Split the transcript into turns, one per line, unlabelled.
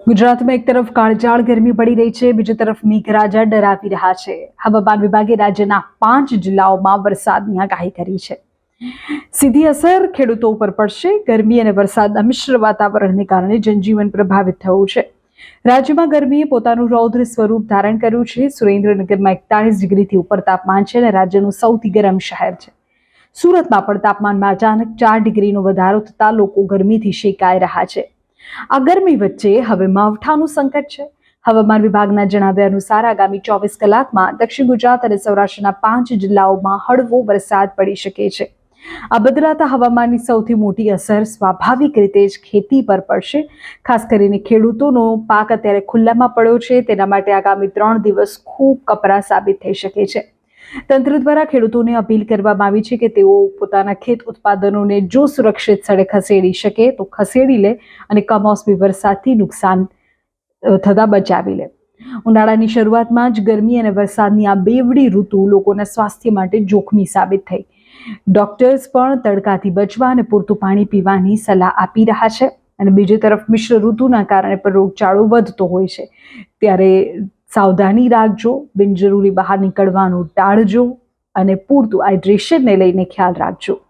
ગુજરાતમાં એક તરફ કાળઝાળ ગરમી પડી રહી છે, બીજી તરફ મેઘરાજા ડરાવી રહ્યા છે. હવામાન વિભાગે રાજ્યના 5 જિલ્લાઓમાં વરસાદની આગાહી કરી છે. સીધી અસર ખેડૂતો ઉપર પડશે. ગરમી અને વરસાદના મિશ્ર વાતાવરણને કારણે જનજીવન પ્રભાવિત થયું છે. રાજ્યમાં ગરમીએ પોતાનું રૌદ્ર સ્વરૂપ ધારણ કર્યું છે. સુરેન્દ્રનગરમાં 41 ડિગ્રીથી ઉપર તાપમાન છે અને રાજ્યનું સૌથી ગરમ શહેર છે. સુરતમાં પણ તાપમાનમાં અચાનક 4 ડિગ્રીનો વધારો થતા લોકો ગરમીથી શેકાઈ રહ્યા છે. આ ગરમી વચ્ચે હવે માવઠાનું સંકટ છે. હવામાન વિભાગના જણાવ્યા અનુસાર આગામી 24 કલાકમાં દક્ષિણ ગુજરાત અને સૌરાષ્ટ્રના 5 જિલ્લાઓમાં હળવો વરસાદ પડી શકે છે. આ બદલાતા હવામાનની સૌથી મોટી અસર સ્વાભાવિક રીતે જ ખેતી પર પડશે. ખાસ કરીને ખેડૂતોનો પાક અત્યારે ખુલ્લામાં પડ્યો છે, તેના માટે આગામી 3 દિવસ ખૂબ કપરા સાબિત થઈ શકે છે. તંત્ર દ્વારા ખેડૂતોને અપીલ કરવામાં આવી છે કે તેઓ પોતાના ખેત ઉત્પાદનોને જો સુરક્ષિત સ્થળે ખસેડી શકે તો ખસેડી લે અને કમોસમી વરસાદથી નુકસાન થતા બચાવી લે. ઉનાળાની શરૂઆતમાં જ ગરમી અને વરસાદની આ બેવડી ઋતુ લોકોના સ્વાસ્થ્ય માટે જોખમી સાબિત થઈ. ડોક્ટર્સ પણ તડકાથી બચવા અને પૂરતું પાણી પીવાની સલાહ આપી રહ્યા છે. અને બીજી તરફ મિશ્ર ઋતુના કારણે પણ રોગચાળો વધતો હોય છે, ત્યારે સાવધાની રાખજો. બિનજરૂરી બહાર નીકળવાનું ટાળજો અને પૂરતું હાઇડ્રેશનને લઈને ખ્યાલ રાખજો.